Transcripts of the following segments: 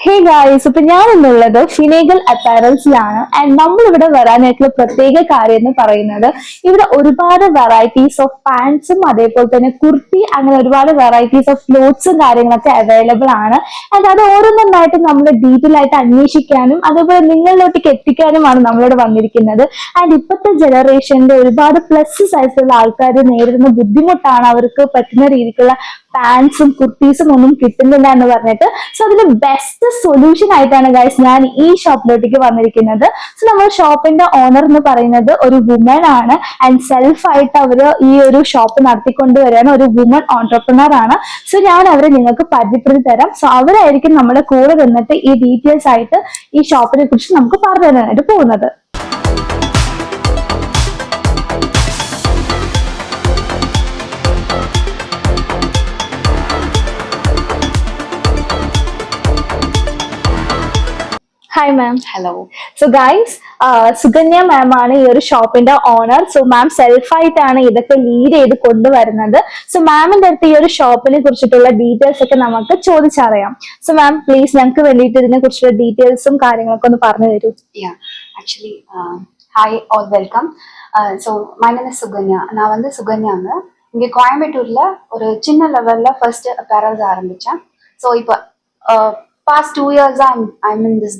Hey guys, ഇപ്പൊ ഞാൻ എന്നുള്ളത് ഫിനേഗൽ അപ്പാരൽസിലാണ്. ആൻഡ് നമ്മൾ ഇവിടെ വരാനായിട്ടുള്ള പ്രത്യേക കാര്യം എന്ന് പറയുന്നത് ഇവിടെ ഒരുപാട് വെറൈറ്റീസ് ഓഫ് പാൻസും അതേപോലെ തന്നെ കുർത്തി, അങ്ങനെ ഒരുപാട് വെറൈറ്റീസ് ഓഫ് ക്ലോത്ത്സും കാര്യങ്ങളൊക്കെ അവൈലബിൾ ആണ്. ആൻഡ് അത് ഓരോന്നൊന്നായിട്ട് നമ്മൾ ഡീറ്റെയിൽ ആയിട്ട് അന്വേഷിക്കാനും അതേപോലെ നിങ്ങളിലോട്ടേക്ക് എത്തിക്കാനുമാണ് നമ്മളിവിടെ വന്നിരിക്കുന്നത്. ആൻഡ് ഇപ്പോഴത്തെ ജനറേഷനിൽ ഒരുപാട് പ്ലസ് സൈസുള്ള ആൾക്കാർ നേരിടുന്ന ബുദ്ധിമുട്ടാണ് അവർക്ക് പറ്റുന്ന രീതിക്കുള്ള പാൻസും കുർത്തീസും ഒന്നും കിട്ടുന്നില്ല എന്ന് പറഞ്ഞിട്ട്. സോ അതിന് ബെസ്റ്റ് സൊല്യൂഷൻ ആയിട്ടാണ് ഗൈസ് ഞാൻ ഈ ഷോപ്പിലോട്ടേക്ക് വന്നിരിക്കുന്നത്. സോ നമ്മുടെ ഷോപ്പിന്റെ ഓണർ എന്ന് പറയുന്നത് ഒരു വുമൺ ആണ്. ആൻഡ് സെൽഫ് ആയിട്ട് അവര് ഈ ഒരു ഷോപ്പ് നടത്തിക്കൊണ്ടുവരാണ്, ഒരു വുമൺ ഓൺടർപ്രണർ ആണ്. സോ ഞാൻ അവരെ നിങ്ങൾക്ക് പരിചയപ്പെടുത്തി തരാം. സോ അവരായിരിക്കും നമ്മുടെ കൂടെ നിന്നിട്ട് ഈ ഡീറ്റെയിൽസ് ആയിട്ട് ഈ ഷോപ്പിനെ കുറിച്ച് നമുക്ക് പറഞ്ഞു തരാനായിട്ട് പോകുന്നത്. Hi ma'am. Hello. So guys, Sukanya ma'am ആണ് ഈ ഒരു ഷോപ്പിന്റെ ഓണർ. സോ മാം സെൽഫായിട്ടാണ് ഇതൊക്കെ ലീഡ് ചെയ്ത് കൊണ്ടുവരുന്നത്. സോ മാമിന്റെ അടുത്ത് ഈ ഒരു ഷോപ്പിനെ കുറിച്ചിട്ടുള്ള ഡീറ്റെയിൽസ് ഒക്കെ നമുക്ക് ചോദിച്ചറിയാം. സോ മാം പ്ലീസ് ഞങ്ങൾക്ക് വേണ്ടിയിട്ട് ഇതിനെ കുറിച്ചുള്ള ഡീറ്റെയിൽസും കാര്യങ്ങളൊക്കെ ഒന്ന് പറഞ്ഞു തരൂ. Actually hi all welcome. So my name is Sukanya. நான் வந்து சுகன்யாங்க. இங்கே கோயம்புத்தூரில் ஒரு சின்ன லெவலில் ஃபர்ஸ்ட் அப்பேரல்ஸ் ஆரம்பித்தேன். ஸோ இப்போ past 2 years I'm in this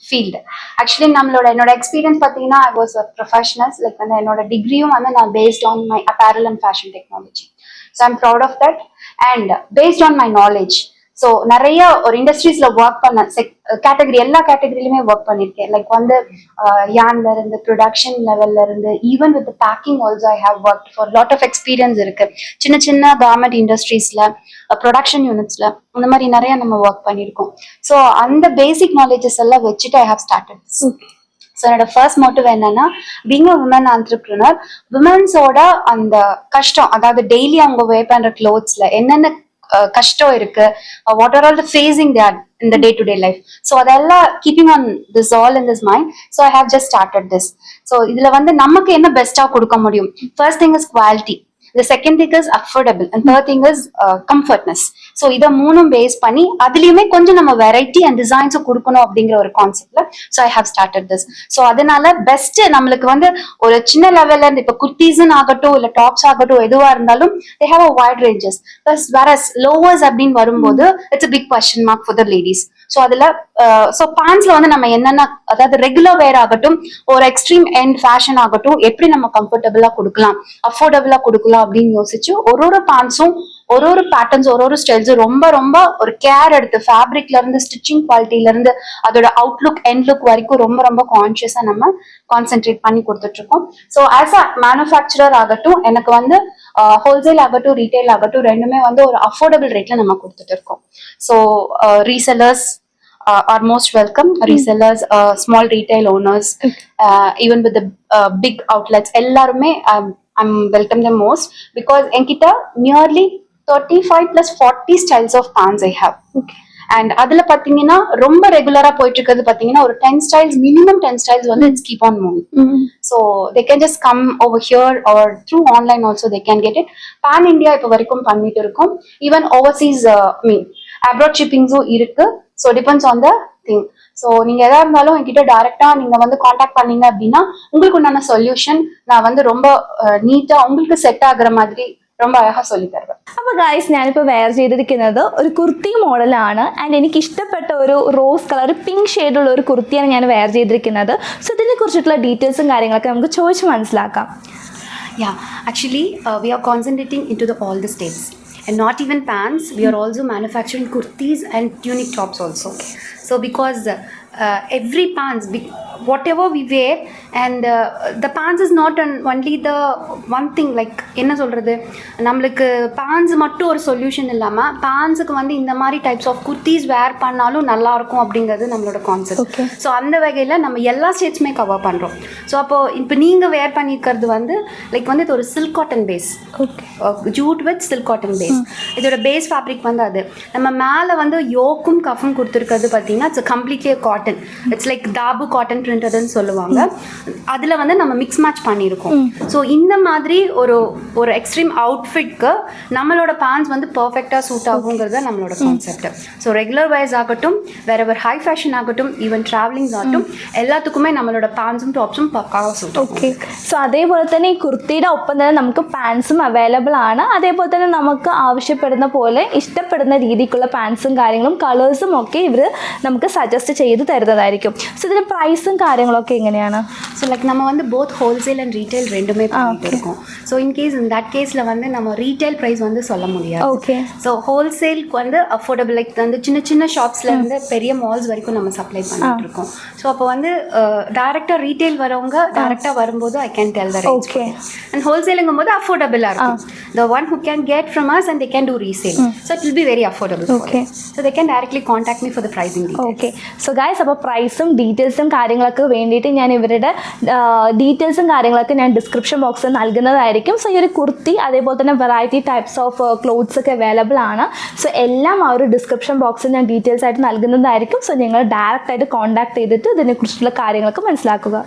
field. Actually என்னோட எக்ஸ்பீரியன்ஸ் பார்த்தீங்கன்னா I was a professional. Like வந்து என்னோட டிகிரியும் வந்து நான் based on my apparel and fashion technology. So I'm proud of that and based on my knowledge. So நிறைய ஒரு இண்டஸ்ட்ரீஸ்ல work பண்ண category, எல்லா கேட்டகரியிலுமே ஒர்க் பண்ணியிருக்கேன். லைக் வந்து யான்ல இருந்து ப்ரொடக்ஷன் லெவல்ல இருந்து even with packing also I have work for lot of experience இருக்கு. சின்ன சின்ன கார்மெண்ட் இண்டஸ்ட்ரீஸ்ல, ப்ரொடக்ஷன் யூனிட்ஸ்ல இந்த மாதிரி நிறைய நம்ம ஒர்க் பண்ணியிருக்கோம். ஸோ அந்த பேசிக் நாலேஜஸ் எல்லாம் வச்சுட்டு ஐ ஹவ் ஸ்டார்டட். ஸோ என்னோட ஃபர்ஸ்ட் மோட்டிவ் என்னன்னா, பீங் அ உமன் ஆண்டர்பிரினர், விமன்ஸோட அந்த கஷ்டம், அதாவது டெய்லி அவங்க வேர் பண்ற க்ளோத்ஸ்ல என்னென்ன கஷ்டம் இருக்கு, what are all the facing they are in the day to day life. So adella keeping on this all in this mind, so I have just started this. So idla vande namakku enna best ah kodukka mudiyum. First thing is quality, the second thing is affordable, and third thing is comfortness. So ida moonum base panni adiliyume konjam nama variety and designs kodukano அப்படிங்கற ஒரு கான்செப்ட்ல so I have started this. So அதனால best நமக்கு வந்து ஒரு சின்ன லெவல்ல இருந்து இப்ப குர்தீஸ் ஆகட்டும் இல்ல டாப்ஸ் ஆகட்டும் எதுவா இருந்தாலும் they have a wide ranges. Whereas lowers அப்படின்னு வரும்போது it's a big question mark for the ladies. So அதுல ஸோ பேண்ட்ஸ்ல வந்து நம்ம என்னென்ன, அதாவது ரெகுலர் வேர் ஆகட்டும் ஒரு எக்ஸ்ட்ரீம் எண்ட் ஃபேஷன் ஆகட்டும் எப்படி நம்ம கம்ஃபர்டபுளா கொடுக்கலாம், அஃபோர்டபுளா கொடுக்கலாம் அப்படின்னு யோசிச்சு ஒரு பேண்ட்ஸும் ஒரு பேட்டர்ன்ஸ் ஒரு ஸ்டைல்ஸும் ரொம்ப ரொம்ப ஒரு கேர் எடுத்து ஃபேப்ரிக்ல இருந்து ஸ்டிச்சிங் குவாலிட்டில இருந்து அதோட அவுட்லுக் எண்ட் லுக் வரைக்கும் ரொம்ப ரொம்ப கான்சியஸா நம்ம கான்சென்ட்ரேட் பண்ணி கொடுத்துட்டு இருக்கோம். ஸோ ஆஸ் அ மேனுஃபேக்சரர் ஆகட்டும் எனக்கு வந்து ஹோல்சேல் ஆகட்டும் ரீட்டைல் ஆகட்டும் ரெண்டுமே வந்து ஒரு அஃபோர்டபுள் ரேட்ல நம்ம கொடுத்துட்டு இருக்கோம். So resellers are most welcome. Resellers, small retail owners, even with the big outlets, ellarume I'm welcome them most because enkita nearly 35 plus 40 styles of pants I have. Okay. And அதுல பாத்தீங்கன்னா ரொம்ப ரெகுலரா போயிட்டு இருக்கிறது பாத்தீங்கன்னா ஒரு 10 styles, minimum 10 styles வந்து it's keep on moving. So they can just come over here or through online also they can get it. Pan India இப்ப வரைக்கும் பண்ணிட்டு இருக்கோம். Even overseas abroad shippings-உம் இருக்கு. So depends on the thing. So நீங்க எதா இருந்தாலும் என்கிட்ட டைரக்டா நீங்க வந்து காண்டாக்ட் பண்ணீங்க அப்படின்னா உங்களுக்கு உண்டான சொல்யூஷன் நான் வந்து ரொம்ப நீட்டா உங்களுக்கு செட் ஆகுற மாதிரி ரொம்ப അഴകാ சொல்லி തരുവാം. അപ്പോൾ ഗൈസ് ഞാനിപ്പോൾ വെയർ ചെയ്തിരിക്കുന്നത് ഒരു കുർത്തി മോഡലാണ്. ആൻഡ് എനിക്ക് ഇഷ്ടപ്പെട്ട ഒരു റോസ് കളർ പിങ്ക് ഷെയ്ഡുള്ള ഒരു കുർത്തിയാണ് ഞാൻ വെയർ ചെയ്തിരിക്കുന്നത്. സോ ഇതിനെ കുറിച്ചിട്ടുള്ള ഡീറ്റെയിൽസും കാര്യങ്ങളൊക്കെ നമുക്ക് ചോദിച്ച് മനസ്സിലാക്കാം. Yeah, actually we are concentrating into all the states and not even pants. We are also manufacturing kurtis and tunic tops also. So because every pants, whatever we wear, and the pants is not only the one thing. Like என்ன சொல்றது, நம்மளுக்கு pants மட்டும் ஒரு solution இல்லாம pants-க்கு வந்து இந்த மாதிரி types of kurtis வேர் பண்ணாலும் நல்லா இருக்கும் அப்படிங்கிறது நம்மளோட கான்செப்ட். ஸோ அந்த வகையில் நம்ம எல்லா ஸ்டேட்ஸுமே கவர் பண்ணுறோம். ஸோ அப்போ இப்போ நீங்கள் வேர் பண்ணிக்கிறது வந்து லைக் வந்து இது ஒரு silk cotton base, jute with silk cotton base. இதோட பேஸ் ஃபேப்ரிக் வந்து அது நம்ம மேலே வந்து யோக்கும் கஃபும் கொடுத்துருக்கிறது பார்த்தீங்கன்னா it's completely cotton. It's like Dabu cotton அப்படின்றதுன்னு சொல்லுவாங்க. அதில் வந்து நம்ம மிக்ஸ் மேட்ச் பண்ணியிருக்கோம். ஸோ இந்த மாதிரி ஒரு எக்ஸ்ட்ரீம் அவுட்ஃபிட்க்கு நம்மளோட பேண்ட்ஸ் வந்து பர்ஃபெக்டாக சூட் ஆகுங்கிறது நம்மளோட கான்செப்ட். ஸோ ரெகுலர் வைஸ் ஆகட்டும், வேற ஹை ஃபேஷன் ஆகட்டும், ஈவன் ட்ராவலிங்ஸ் ஆகட்டும், എല്ലാத்துக்குமே നമ്മളോட പാൻസും ടോപ്സും പക്കാവാ സൂട്ട്. ഓക്കെ. സോ അതേപോലെ തന്നെ ഈ കുർത്തിയുടെ ഒപ്പം തന്നെ നമുക്ക് പാൻസും അവൈലബിൾ ആണ്. അതേപോലെ തന്നെ നമുക്ക് ആവശ്യപ്പെടുന്ന പോലെ ഇഷ്ടപ്പെടുന്ന രീതിക്കുള്ള പാൻസും കാര്യങ്ങളും കളേഴ്സും ഒക്കെ ഇവർ നമുക്ക് സജസ്റ്റ് ചെയ്ത് തരുന്നതായിരിക്കും. സോ ഇതിൻ്റെ പ്രൈസും കാര്യങ്ങളൊക്കെ എങ്ങനെയാണ്? ஸோ லைக் நம்ம வந்து போத் ஹோல்சேல் அண்ட் ரீட்டைல் ரெண்டுமே பண்ணிட்டு இருக்கோம். ஸோ இன்கேஸ் இன் தட் கேஸில் வந்து நம்ம ரீட்டைல் ப்ரைஸ் வந்து சொல்ல முடியாது. ஓகே. ஸோ ஹோல்சேலுக்கு வந்து அஃபோர்டபுள், லைக் வந்து சின்ன சின்ன ஷாப்ஸ்லேருந்து பெரிய மால்ஸ் வரைக்கும் நம்ம சப்ளை பண்ணிட்டு இருக்கோம். ஸோ அப்போ வந்து டேரெக்டாக ரீட்டைல் வரவங்க டேரெக்டாக வரும்போது I can tell the range. Okay. And ஹோல்சேலுங்கும் போது அஃபோர்டபுளாக இருக்கும். The one who can get from us and they can do resale. So it will be very affordable. Okay. So they can directly contact me for the pricing details. Okay. So guys, അപ്പോൾ പ്രൈസും ഡീറ്റെയിൽസും കാര്യങ്ങളൊക്കെ വേണ്ടിയിട്ട് ഞാൻ ഇവരുടെ ഡീറ്റെയിൽസും കാര്യങ്ങളൊക്കെ ഞാൻ ഡിസ്ക്രിപ്ഷൻ ബോക്സിൽ നൽകുന്നതായിരിക്കും. സോ ഈ ഒരു കുർത്തി അതേപോലെ തന്നെ വെറൈറ്റി ടൈപ്സ് ഓഫ് ക്ലോത്ത്സ് ഒക്കെ അവൈലബിൾ ആണ്. സോ എല്ലാം ആ ഒരു ഡിസ്ക്രിപ്ഷൻ ബോക്സിൽ ഞാൻ ഡീറ്റെയിൽസ് ആയിട്ട് നൽകുന്നതായിരിക്കും. സോ നിങ്ങൾ ഡയറക്റ്റ് ആയിട്ട് കോൺടാക്ട് ചെയ്തിട്ട് ഇതിനെക്കുറിച്ചുള്ള കാര്യങ്ങളൊക്കെ മനസ്സിലാക്കുക.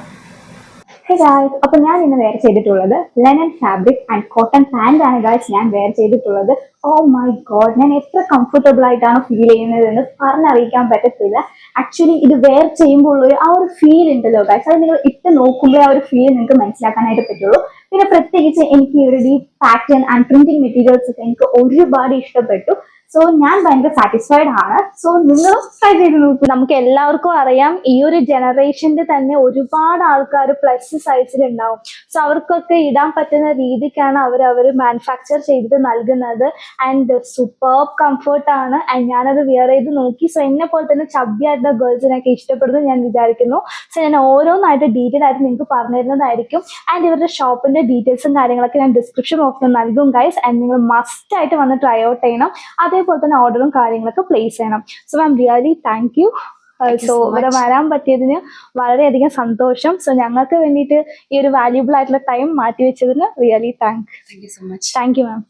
അപ്പോൾ ഞാൻ ഇന്ന് വെയർ ചെയ്തിട്ടുള്ളത് linen fabric and cotton pant ആണ് ഗൈസ് ഞാൻ വെയർ ചെയ്തിട്ടുള്ളത്. ഓ മൈ ഗോഡ്, ഞാൻ എത്ര കംഫർട്ടബിൾ ആയിട്ടാണ് ഫീൽ ചെയ്യുന്നത് എന്ന് പറഞ്ഞറിയിക്കാൻ പറ്റത്തില്ല. ആക്ച്വലി ഇത് വെയർ ചെയ്യുമ്പോൾ ഉള്ള ആ ഒരു ഫീൽ ഉണ്ടല്ലോ ഗൈസ്, അത് നിങ്ങൾ ഇട്ട് നോക്കുമ്പോൾ ആ ഒരു ഫീൽ നിങ്ങൾക്ക് മനസ്സിലാക്കാനായിട്ട് പറ്റുള്ളൂ. പിന്നെ പ്രത്യേകിച്ച് എനിക്ക് ഇവരുടെ ഈ പാറ്റേൺ ആൻഡ് പ്രിന്റിംഗ് മെറ്റീരിയൽസ് ഒക്കെ എനിക്ക് ഒരുപാട് ഇഷ്ടപ്പെട്ടു. സോ ഞാൻ ഭയങ്കര സാറ്റിസ്ഫൈഡ് ആണ്. സോ നിങ്ങളും ട്രൈ ചെയ്ത് നോക്കൂ. നമുക്ക് എല്ലാവർക്കും അറിയാം, ഈ ഒരു ജനറേഷന്റെ തന്നെ ഒരുപാട് ആൾക്കാർ പ്ലസ് സൈസിലുണ്ടാവും. സോ അവർക്കൊക്കെ ഇടാൻ പറ്റുന്ന രീതിക്കാണ് അവർ മാനുഫാക്ചർ ചെയ്തിട്ട് നൽകുന്നത്. ആൻഡ് സൂപ്പർബ് കംഫർട്ടാണ്. ആൻഡ് ഞാനത് വെയർ ചെയ്ത് നോക്കി. സോ എന്നെ പോലെ തന്നെ ചബ്ബി ആയിട്ടുള്ള ഗേൾസിനൊക്കെ ഇഷ്ടപ്പെടുന്നു ഞാൻ വിചാരിക്കുന്നു. സോ ഞാൻ ഓരോന്നായിട്ട് ഡീറ്റെയിൽ ആയിട്ട് നിങ്ങൾക്ക് പറഞ്ഞു തരുന്നതായിരിക്കും. ആൻഡ് ഇവരുടെ ഷോപ്പിന്റെ ഡീറ്റെയിൽസും കാര്യങ്ങളൊക്കെ ഞാൻ ഡിസ്ക്രിപ്ഷൻ ബോക്സിൽ നൽകും ഗൈസ്. ആൻഡ് നിങ്ങൾ മസ്റ്റ് ആയിട്ട് വന്ന് ട്രൈ ഔട്ട് ചെയ്യണം. അതേപോലെ തന്നെ ഓർഡറും കാര്യങ്ങളൊക്കെ പ്ലേസ് ചെയ്യണം. So I am really thank you. So ഇവിടെ വരാൻ പറ്റിയതിന് വളരെയധികം സന്തോഷം. സോ ഞങ്ങൾക്ക് വേണ്ടിയിട്ട് ഈ ഒരു വാല്യൂബിൾ ആയിട്ടുള്ള ടൈം മാറ്റി വെച്ചതിന് really thank you so much. Thank you ma'am.